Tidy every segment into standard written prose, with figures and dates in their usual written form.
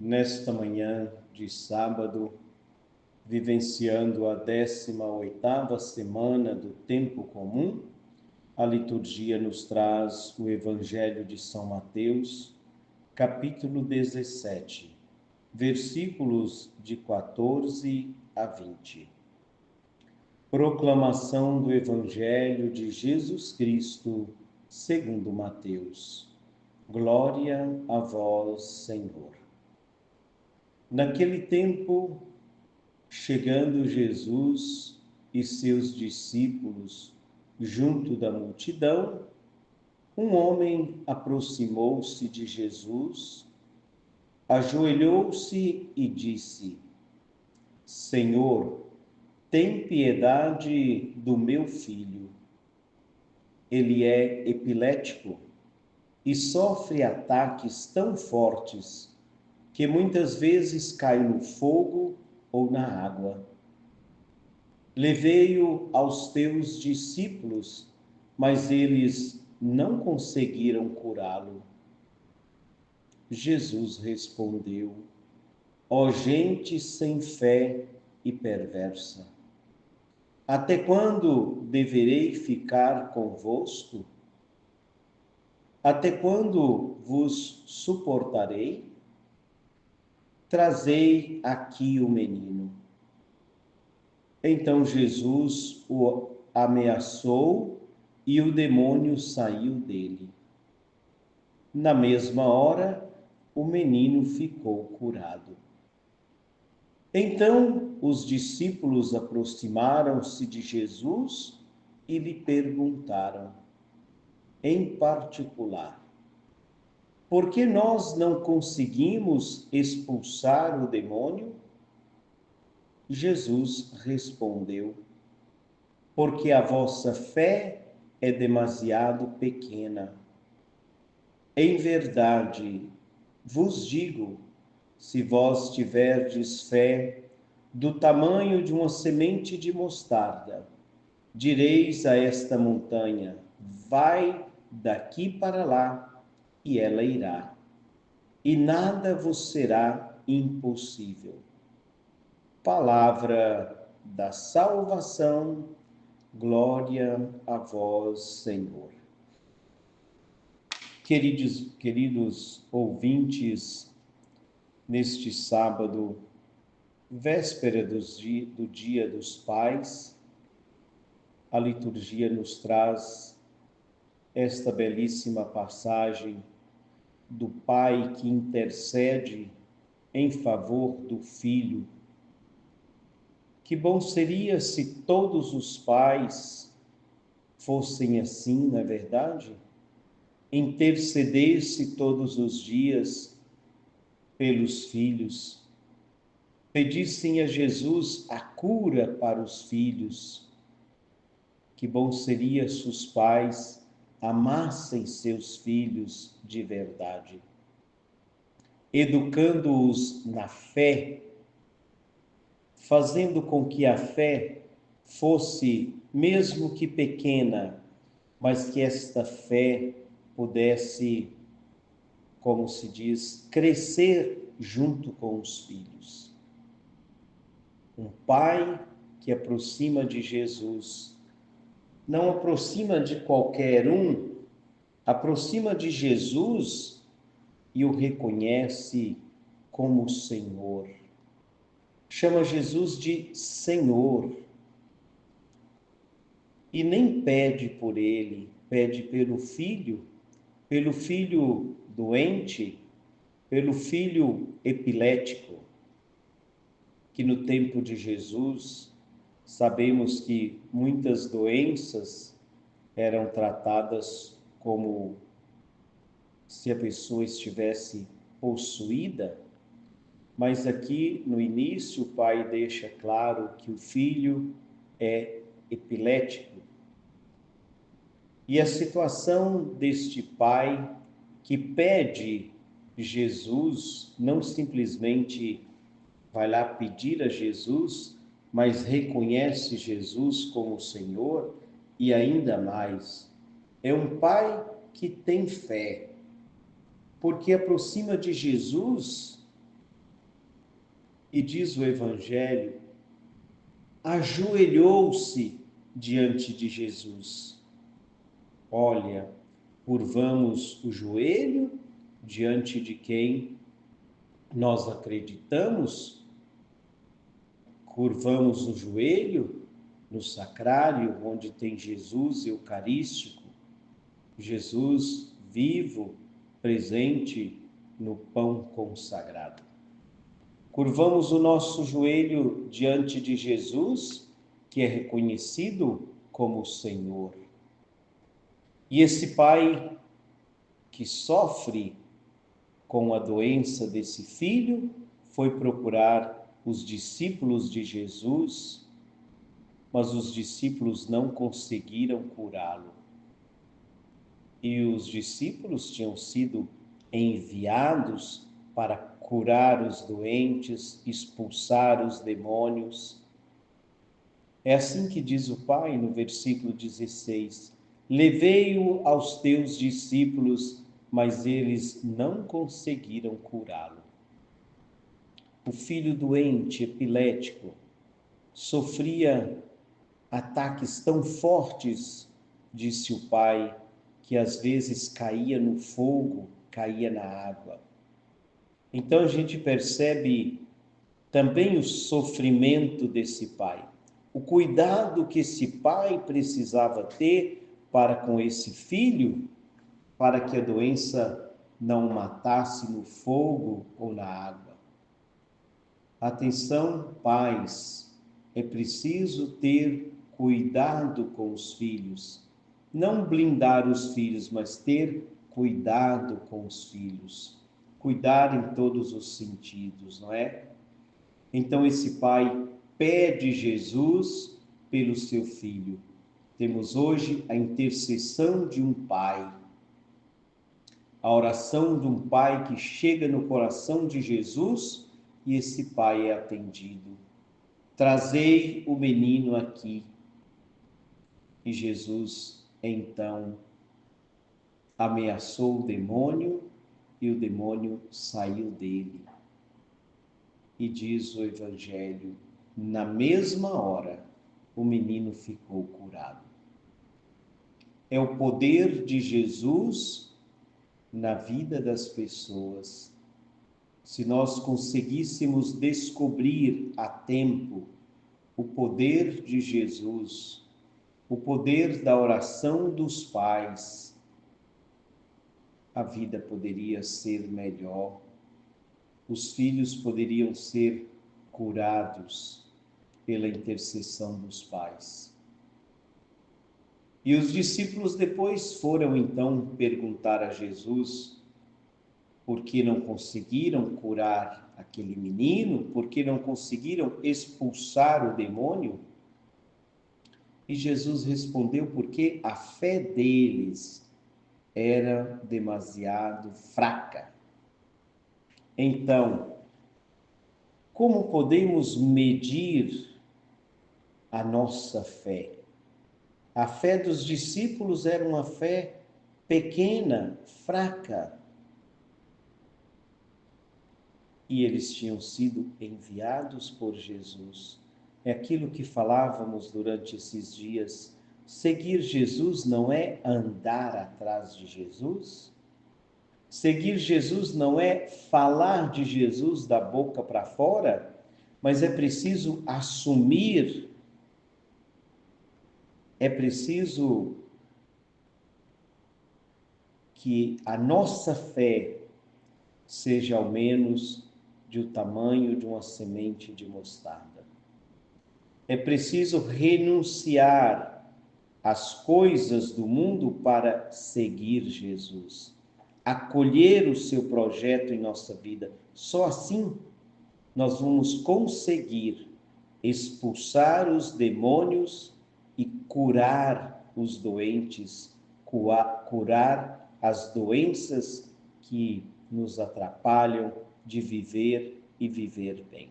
nesta manhã de sábado, vivenciando a 18ª semana do tempo comum, a liturgia nos traz o Evangelho de São Mateus, capítulo 17, versículos de 14 a 20. Proclamação do Evangelho de Jesus Cristo, segundo Mateus. Glória a vós, Senhor. Naquele tempo, chegando Jesus e seus discípulos junto da multidão, um homem aproximou-se de Jesus, ajoelhou-se e disse: Senhor, tem piedade do meu filho. Ele é epilético e sofre ataques tão fortes que muitas vezes cai no fogo ou na água. Levei-o aos teus discípulos, mas eles não conseguiram curá-lo. Jesus respondeu: Ó gente sem fé e perversa, até quando deverei ficar convosco? Até quando vos suportarei? Trazei aqui o menino. Então Jesus o ameaçou e o demônio saiu dele. Na mesma hora, o menino ficou curado. Então os discípulos aproximaram-se de Jesus e lhe perguntaram, em particular: por que nós não conseguimos expulsar o demônio? Jesus respondeu: porque a vossa fé é demasiado pequena. Em verdade, vos digo, se vós tiverdes fé do tamanho de uma semente de mostarda, direis a esta montanha: vai daqui para lá, e ela irá, e nada vos será impossível. Palavra da salvação, glória a vós, Senhor. Queridos ouvintes, neste sábado, véspera do Dia dos Pais, a liturgia nos traz esta belíssima passagem do pai que intercede em favor do filho. Que bom seria se todos os pais fossem assim, não é verdade? Intercedesse todos os dias pelos filhos, pedissem a Jesus a cura para os filhos. Que bom seria se os pais amassem seus filhos de verdade, educando-os na fé, fazendo com que a fé fosse, mesmo que pequena, mas que esta fé pudesse, como se diz, crescer junto com os filhos. Um pai que aproxima de Jesus, não aproxima de qualquer um, aproxima de Jesus e o reconhece como Senhor. Chama Jesus de Senhor. E nem pede por ele, pede pelo filho doente, pelo filho epilético, que no tempo de Jesus sabemos que muitas doenças eram tratadas como se a pessoa estivesse possuída, mas aqui no início o pai deixa claro que o filho é epilético. E a situação deste pai que pede Jesus, não simplesmente vai lá pedir a Jesus, mas reconhece Jesus como Senhor, e ainda mais, é um pai que tem fé, porque aproxima de Jesus E diz o Evangelho, ajoelhou-se diante de Jesus. Olha, curvamos o joelho diante de quem nós acreditamos, curvamos o joelho no sacrário, onde tem Jesus eucarístico, Jesus vivo, presente no pão consagrado. Curvamos o nosso joelho diante de Jesus, que é reconhecido como Senhor. E esse pai que sofre com a doença desse filho foi procurar os discípulos de Jesus, mas os discípulos não conseguiram curá-lo. E os discípulos tinham sido enviados para curar os doentes, expulsar os demônios. É assim que diz o Pai no versículo 16: levei-o aos teus discípulos, mas eles não conseguiram curá-lo. O filho doente, epilético, sofria ataques tão fortes, disse o pai, que às vezes caía no fogo, caía na água. Então a gente percebe também o sofrimento desse pai, o cuidado que esse pai precisava ter para com esse filho, para que a doença não o matasse no fogo ou na água. Atenção, pais, é preciso ter cuidado com os filhos. Não blindar os filhos, mas ter cuidado com os filhos. Cuidar em todos os sentidos, não é? Então esse pai pede Jesus pelo seu filho. Temos hoje a intercessão de um pai. A oração de um pai que chega no coração de Jesus e esse pai é atendido. Trazei o menino aqui. E Jesus, então, ameaçou o demônio e o demônio saiu dele. E diz o Evangelho, na mesma hora, o menino ficou curado. É o poder de Jesus na vida das pessoas. Se nós conseguíssemos descobrir a tempo o poder de Jesus, o poder da oração dos pais, a vida poderia ser melhor, os filhos poderiam ser curados pela intercessão dos pais. E os discípulos depois foram então perguntar a Jesus por que não conseguiram curar aquele menino, por que não conseguiram expulsar o demônio. E Jesus respondeu porque a fé deles era demasiado fraca. Então, como podemos medir a nossa fé? A fé dos discípulos era uma fé pequena, fraca. E eles tinham sido enviados por Jesus. É aquilo que falávamos durante esses dias. Seguir Jesus não é andar atrás de Jesus. Seguir Jesus não é falar de Jesus da boca para fora, mas é preciso assumir, é preciso que a nossa fé seja ao menos do tamanho de uma semente de mostarda. É preciso renunciar às coisas do mundo para seguir Jesus, acolher o seu projeto em nossa vida. Só assim nós vamos conseguir expulsar os demônios e curar os doentes, curar as doenças que nos atrapalham de viver e viver bem.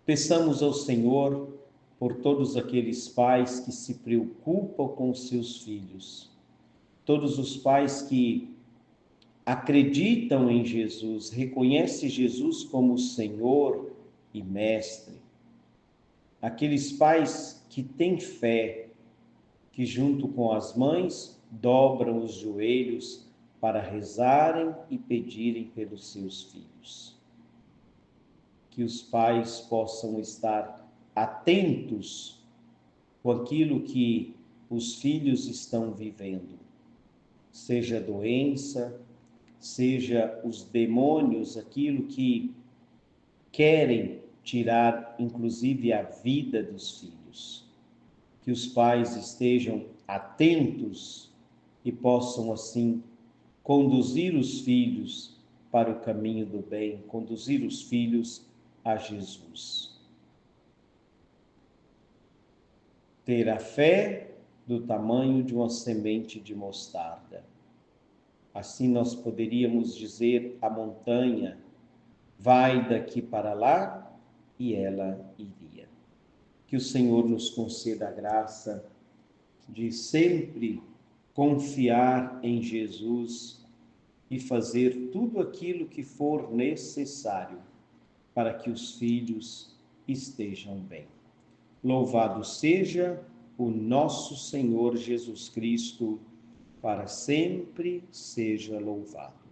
Peçamos ao Senhor por todos aqueles pais que se preocupam com seus filhos, todos os pais que acreditam em Jesus, reconhecem Jesus como Senhor e Mestre. Aqueles pais que têm fé, que junto com as mães dobram os joelhos para rezarem e pedirem pelos seus filhos. Que os pais possam estar atentos com aquilo que os filhos estão vivendo, seja doença, seja os demônios, aquilo que querem tirar, inclusive, a vida dos filhos. Que os pais estejam atentos e possam, assim, conduzir os filhos para o caminho do bem, conduzir os filhos a Jesus. Ter a fé do tamanho de uma semente de mostarda. Assim nós poderíamos dizer à montanha: vai daqui para lá, e ela iria. Que o Senhor nos conceda a graça de sempre confiar em Jesus e fazer tudo aquilo que for necessário para que os filhos estejam bem. Louvado seja o nosso Senhor Jesus Cristo, para sempre seja louvado.